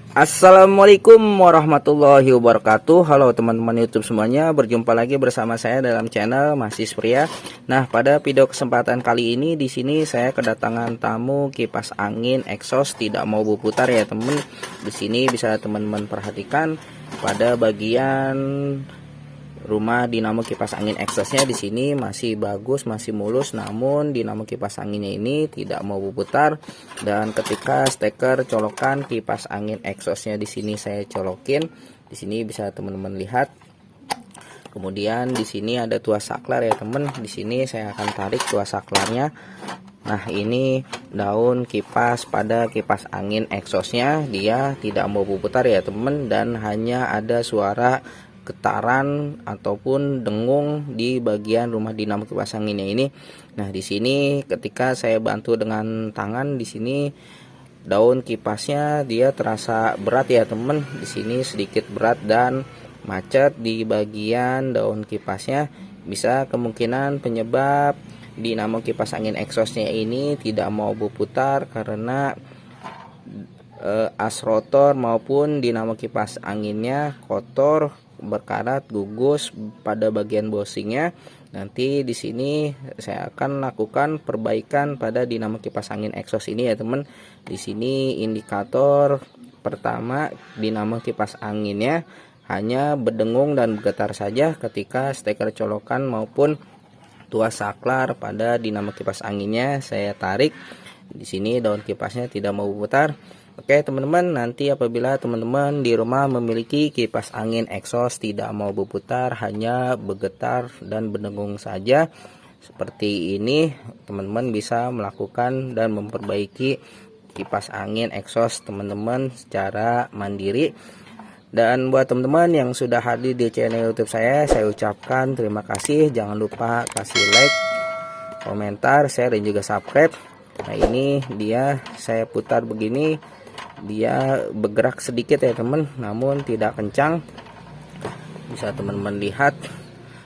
Assalamualaikum warahmatullahi wabarakatuh. Halo teman-teman YouTube semuanya, berjumpa lagi bersama saya dalam channel Mahsis Pria. Nah, pada video kesempatan kali ini di sini saya kedatangan tamu kipas angin exhaust tidak mau berputar ya teman. Di sini bisa teman-teman perhatikan pada bagian rumah dinamo kipas angin exhaustnya di sini masih bagus, masih mulus, namun dinamo kipas anginnya ini tidak mau berputar. Dan ketika steker colokan kipas angin exhaustnya di sini saya colokin, di sini bisa teman-teman lihat. Kemudian di sini ada tuas saklar ya teman. Di sini saya akan tarik tuas saklarnya. Nah, ini daun kipas pada kipas angin exhaustnya dia tidak mau berputar ya teman, dan hanya ada suara getaran ataupun dengung di bagian rumah dinamo kipas anginnya ini. Nah, di sini ketika saya bantu dengan tangan, di sini daun kipasnya dia terasa berat ya teman. Di sini sedikit berat dan macet di bagian daun kipasnya. Bisa kemungkinan penyebab dinamo kipas angin exhaustnya ini tidak mau berputar karena as rotor maupun dinamo kipas anginnya kotor, berkarat, gugus pada bagian bosingnya. Nanti di sini saya akan lakukan perbaikan pada dinamo kipas angin exhaust ini ya teman. Di sini indikator pertama dinamo kipas anginnya hanya berdengung dan bergetar saja ketika steker colokan maupun tuas saklar pada dinamo kipas anginnya saya tarik. Di sini daun kipasnya tidak mau berputar. Oke teman-teman, nanti apabila teman-teman di rumah memiliki kipas angin exhaust tidak mau berputar, hanya bergetar dan berdengung saja seperti ini, teman-teman bisa melakukan dan memperbaiki kipas angin exhaust teman-teman secara mandiri. Dan buat teman-teman yang sudah hadir di channel YouTube saya ucapkan terima kasih. Jangan lupa kasih like, komentar, share, dan juga subscribe. Nah, ini dia saya putar begini, dia bergerak sedikit ya teman, namun tidak kencang. Bisa teman-teman lihat.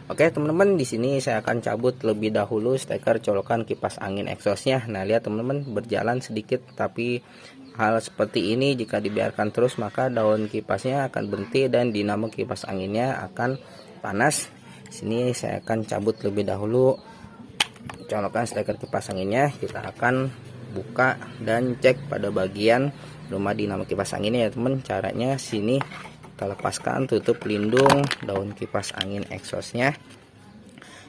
Oke teman-teman, di sini saya akan cabut lebih dahulu steker colokan kipas angin exhaustnya. Nah, lihat teman-teman, berjalan sedikit, tapi hal seperti ini jika dibiarkan terus maka daun kipasnya akan berhenti dan dinamo kipas anginnya akan panas. Di sini saya akan cabut lebih dahulu colokan steker kipas anginnya. Kita akan buka dan cek pada bagian rumah dinamo kipas anginnya ya teman. Caranya sini kita lepaskan tutup pelindung daun kipas angin exhaustnya.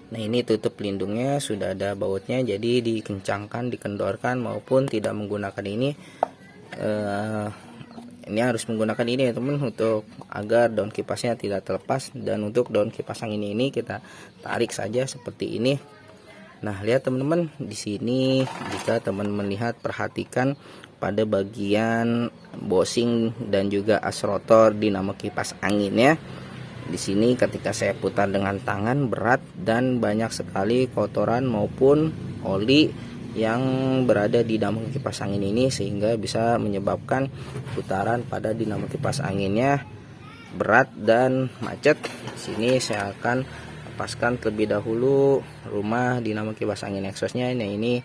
Nah, ini tutup pelindungnya sudah ada bautnya, jadi dikencangkan, dikendorkan maupun tidak menggunakan ini harus menggunakan ini ya teman, untuk agar daun kipasnya tidak terlepas. Dan untuk daun kipas angin ini kita tarik saja seperti ini. Nah, lihat teman-teman, di sini jika teman-teman lihat, perhatikan pada bagian bosing dan juga as rotor dinamo kipas anginnya. Di sini ketika saya putar dengan tangan berat dan banyak sekali kotoran maupun oli yang berada di dinamo kipas angin ini, sehingga bisa menyebabkan putaran pada dinamo kipas anginnya berat dan macet. Di sini saya akan lepaskan terlebih dahulu rumah dinamo kipas angin exhaustnya. Nah, ini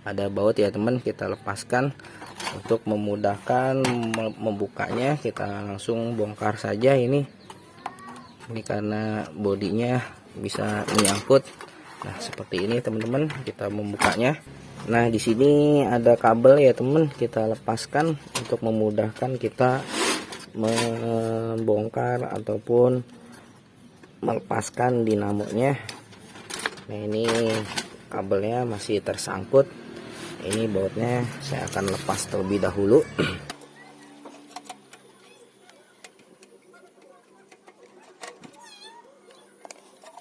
ada baut ya teman, kita lepaskan untuk memudahkan membukanya. Kita langsung bongkar saja ini karena bodinya bisa menyangkut. Nah, seperti ini teman-teman, kita membukanya. Nah, di sini ada kabel ya teman, kita lepaskan untuk memudahkan kita membongkar ataupun melepaskan dinamonya. Nah, ini kabelnya masih tersangkut. Ini bautnya saya akan lepas terlebih dahulu.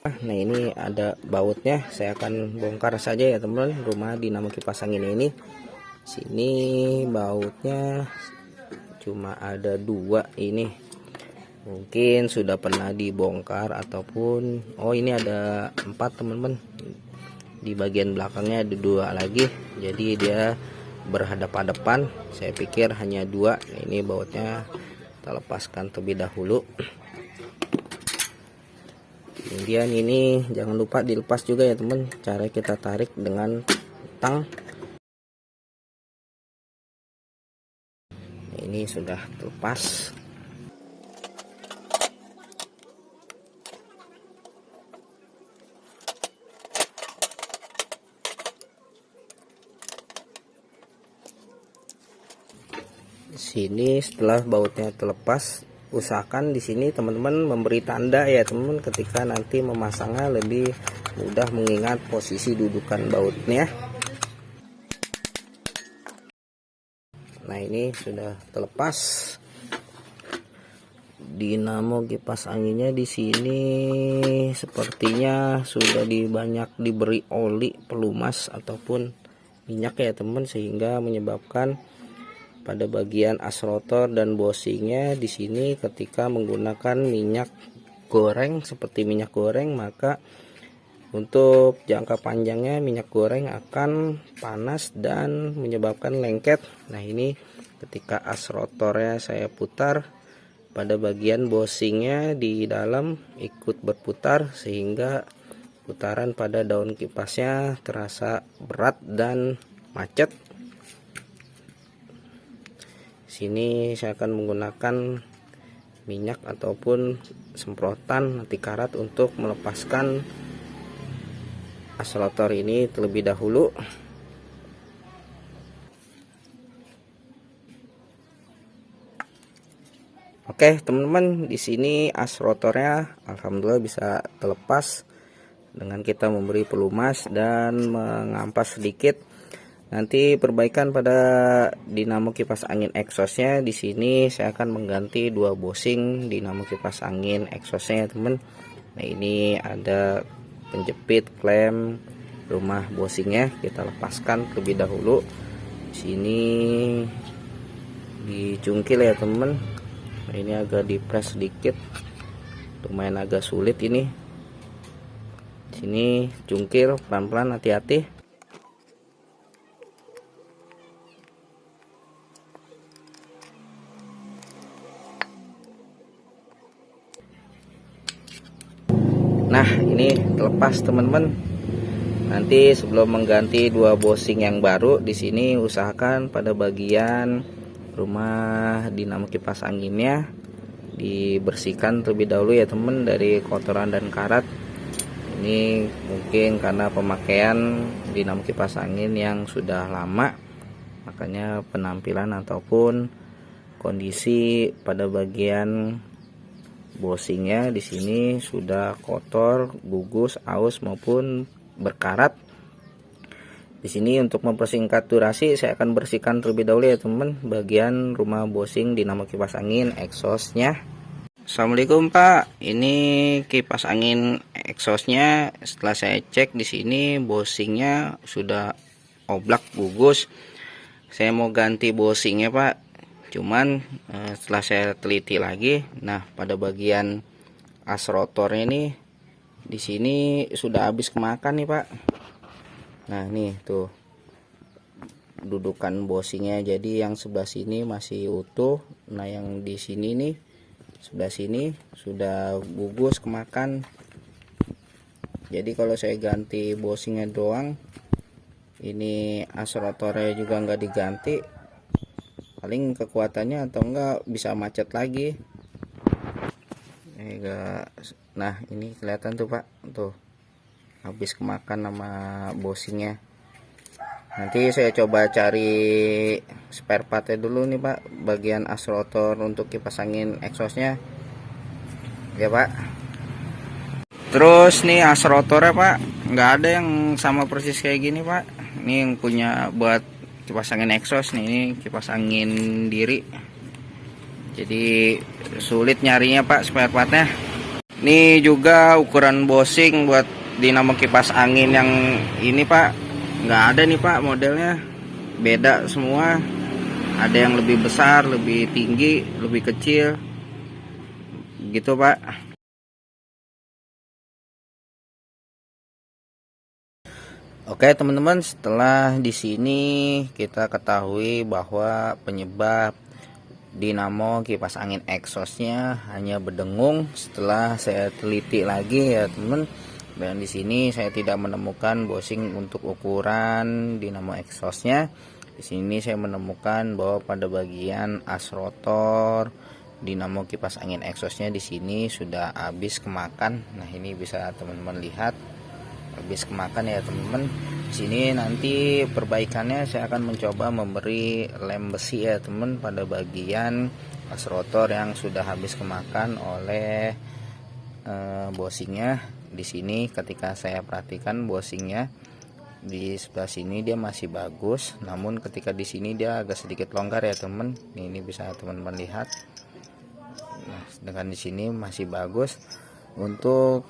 Nah, ini ada bautnya, saya akan bongkar saja ya teman, rumah dinamo kipas angin ini. Sini bautnya cuma ada 2 ini. Mungkin sudah pernah dibongkar ataupun ini ada 4 teman-teman. Di bagian belakangnya ada 2 lagi, jadi dia berhadapan-hadapan. Saya pikir hanya 2. Ini bautnya kita lepaskan terlebih dahulu. Kemudian ini jangan lupa dilepas juga ya teman. Cara kita tarik dengan tang. Ini ini sudah terlepas. Di sini setelah bautnya terlepas, usahakan di sini teman-teman memberi tanda ya teman-teman, ketika nanti memasangnya lebih mudah mengingat posisi dudukan bautnya. Nah, ini sudah terlepas. Dinamo kipas anginnya di sini sepertinya sudah banyak diberi oli pelumas ataupun minyak ya teman, sehingga menyebabkan pada bagian as rotor dan bosingnya di sini ketika menggunakan minyak goreng seperti minyak goreng, maka untuk jangka panjangnya minyak goreng akan panas dan menyebabkan lengket. Nah, ini ketika as rotornya saya putar, pada bagian bosingnya di dalam ikut berputar sehingga putaran pada daun kipasnya terasa berat dan macet. Sini saya akan menggunakan minyak ataupun semprotan anti karat untuk melepaskan as rotor ini terlebih dahulu. Oke teman-teman, di sini as rotornya alhamdulillah bisa terlepas dengan kita memberi pelumas dan mengampas sedikit. Nanti perbaikan pada dinamo kipas angin eksosnya, di sini saya akan mengganti 2 bosing dinamo kipas angin eksosnya ya teman. Nah, ini ada penjepit klem rumah bosingnya, kita lepaskan terlebih dahulu. Di sini dicungkil ya teman. Nah, ini agak dipres sedikit, lumayan agak sulit ini. Di sini cungkil pelan-pelan, hati-hati. Nah, ini terlepas teman-teman. Nanti sebelum mengganti 2 bosing yang baru, di sini usahakan pada bagian rumah dinamo kipas anginnya dibersihkan terlebih dahulu ya teman, dari kotoran dan karat. Ini mungkin karena pemakaian dinamo kipas angin yang sudah lama, makanya penampilan ataupun kondisi pada bagian bosingnya di sini sudah kotor, gugus, aus maupun berkarat. Di sini untuk mempersingkat durasi saya akan bersihkan terlebih dahulu ya teman, bagian rumah bosing dinamo kipas angin eksosnya. Assalamualaikum Pak, ini kipas angin eksosnya setelah saya cek di sini bosingnya sudah oblak, gugus. Saya mau ganti bosingnya Pak. Cuman setelah saya teliti lagi, nah pada bagian as rotornya ini di sini sudah habis kemakan nih Pak. Nah, nih tuh dudukan bosingnya, jadi yang sebelah sini masih utuh. Nah, yang di sini nih sebelah sini sudah gugus kemakan. Jadi kalau saya ganti bosingnya doang, ini as rotornya juga nggak diganti, paling kekuatannya atau enggak bisa macet lagi. Nah, ini kelihatan tuh Pak, tuh habis kemakan sama bosingnya. Nanti saya coba cari spare partnya dulu nih Pak, bagian as rotor untuk kipas angin eksosnya ya Pak. Terus nih as rotornya Pak, nggak ada yang sama persis kayak gini Pak. Ini yang punya buat kipas angin eksos nih, ini kipas angin diri, jadi sulit nyarinya Pak spare partnya. Ini juga ukuran bosing buat dinamo kipas angin yang ini Pak, nggak ada nih Pak, modelnya beda semua, ada yang lebih besar, lebih tinggi, lebih kecil gitu Pak. Oke teman-teman, setelah di sini kita ketahui bahwa penyebab dinamo kipas angin eksosnya hanya berdengung. Setelah saya teliti lagi ya teman, dan di sini saya tidak menemukan bosing untuk ukuran dinamo eksosnya. Di sini saya menemukan bahwa pada bagian as rotor dinamo kipas angin eksosnya di sini sudah habis kemakan. Nah, ini bisa teman-teman lihat habis kemakan ya teman-teman. Di sini nanti perbaikannya saya akan mencoba memberi lem besi ya teman pada bagian as rotor yang sudah habis kemakan oleh bosingnya. Di sini ketika saya perhatikan bosingnya di sebelah sini dia masih bagus, namun ketika di sini dia agak sedikit longgar ya teman. Ini bisa teman-teman lihat. Nah, dengan di sini masih bagus. Untuk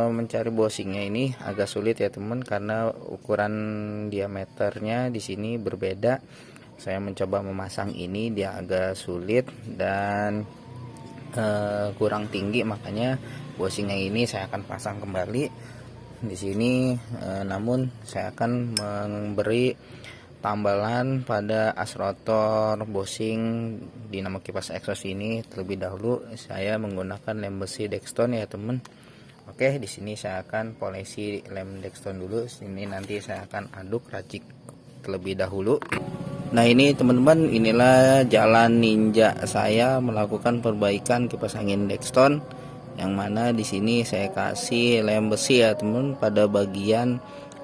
mencari bosingnya ini agak sulit ya teman, karena ukuran diameternya di sini berbeda. Saya mencoba memasang ini, dia agak sulit dan kurang tinggi, makanya bosingnya ini saya akan pasang kembali di sini. Namun saya akan memberi tambalan pada as rotor bosing dinamo kipas eksos ini. Terlebih dahulu saya menggunakan lem besi Dextone ya teman. Oke, di sini saya akan polisi lem Dextone dulu. Sini nanti saya akan aduk racik terlebih dahulu. Nah, ini teman-teman, inilah jalan ninja saya melakukan perbaikan kipas angin Dextone, yang mana di sini saya kasih lem besi ya teman pada bagian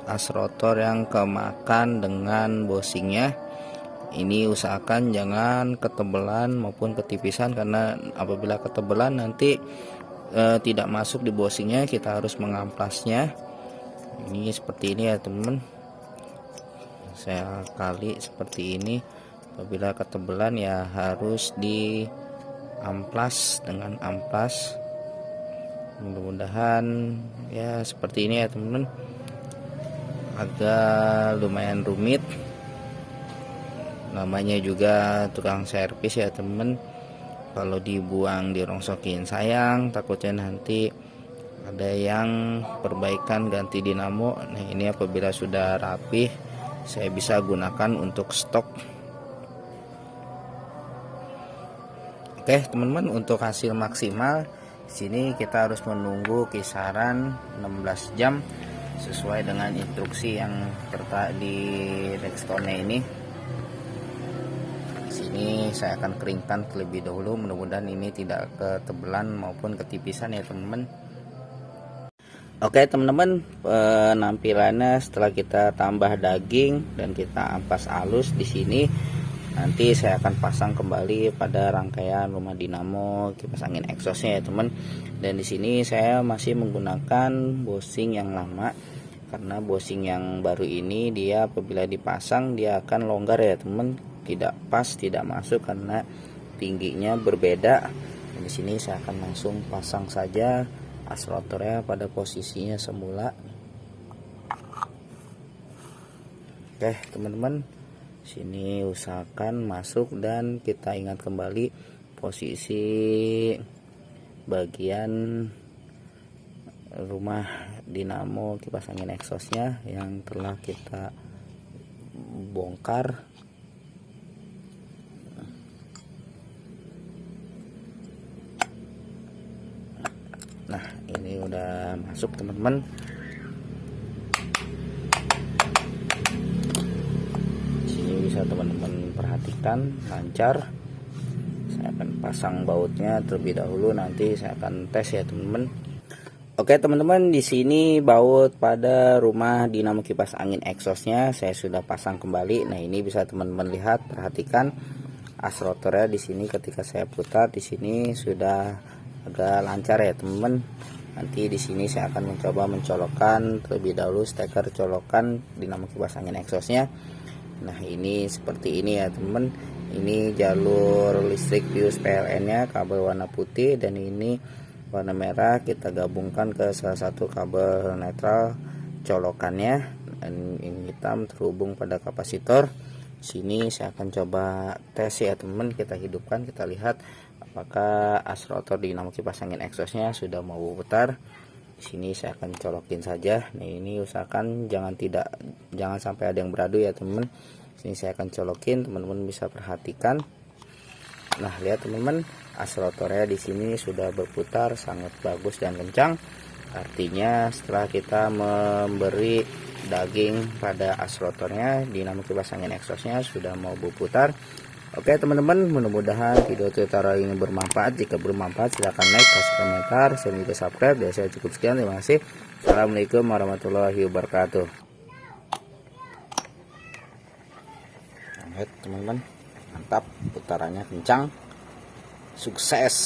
as rotor yang kemakan dengan bosingnya. Ini usahakan jangan ketebelan maupun ketipisan, karena apabila ketebelan nanti tidak masuk di bosingnya, kita harus mengamplasnya. Ini seperti ini ya teman, saya kali seperti ini. Apabila ketebelan ya harus di amplas dengan amplas. Mudah-mudahan ya seperti ini ya teman-teman. Agak lumayan rumit, namanya juga tukang servis ya teman. Kalau dibuang dirongsokin sayang, takutnya nanti ada yang perbaikan ganti dinamo. Nah, ini apabila sudah rapih saya bisa gunakan untuk stok. Oke teman-teman, untuk hasil maksimal sini kita harus menunggu kisaran 16 jam sesuai dengan instruksi yang di Dextone ini. Di sini saya akan keringkan terlebih dahulu, mudah-mudahan ini tidak ketebelan maupun ketipisan ya teman-teman. Oke teman-teman, penampilannya setelah kita tambah daging dan kita ampas halus di sini. Nanti saya akan pasang kembali pada rangkaian rumah dinamo kipas angin eksosnya ya teman. Dan di sini saya masih menggunakan bosing yang lama, karena bosing yang baru ini dia apabila dipasang dia akan longgar ya teman, tidak pas, tidak masuk karena tingginya berbeda. Dan di sini saya akan langsung pasang saja as rotornya pada posisinya semula. Oke teman-teman, sini usahakan masuk dan kita ingat kembali posisi bagian rumah dinamo kipas angin eksosnya yang telah kita bongkar. Nah, ini udah masuk teman-teman. Bisa teman-teman perhatikan lancar. Saya akan pasang bautnya terlebih dahulu, nanti saya akan tes ya teman-teman. Oke teman-teman, di sini baut pada rumah dinamo kipas angin eksosnya saya sudah pasang kembali. Nah, ini bisa teman-teman lihat, perhatikan as rotornya di sini ketika saya putar di sini sudah agak lancar ya teman-teman. Nanti di sini saya akan mencoba mencolokkan terlebih dahulu steker colokan dinamo kipas angin eksosnya. Nah, ini seperti ini ya teman. Ini jalur listrik fuse PLN nya kabel warna putih, dan ini warna merah kita gabungkan ke salah satu kabel netral colokannya, dan ini hitam terhubung pada kapasitor. Sini saya akan coba tes ya teman, kita hidupkan, kita lihat apakah as rotor dinamo kipas angin eksosnya sudah mau putar. Sini saya akan colokin saja. Nah, ini usahakan jangan sampai ada yang beradu ya teman. Sini saya akan colokin, teman-teman bisa perhatikan. Nah, lihat teman-teman, as rotornya di sini sudah berputar sangat bagus dan kencang. Artinya setelah kita memberi daging pada as rotornya, dinamo kipas angin eksosnya sudah mau berputar. Oke teman-teman, mudah-mudahan video tutorial ini bermanfaat. Jika bermanfaat silahkan like, kasih komentar, share, juga subscribe. Dan saya cukup sekian, terima kasih. Assalamualaikum warahmatullahi wabarakatuh. Lihat teman-teman, mantap, putarannya kencang, sukses.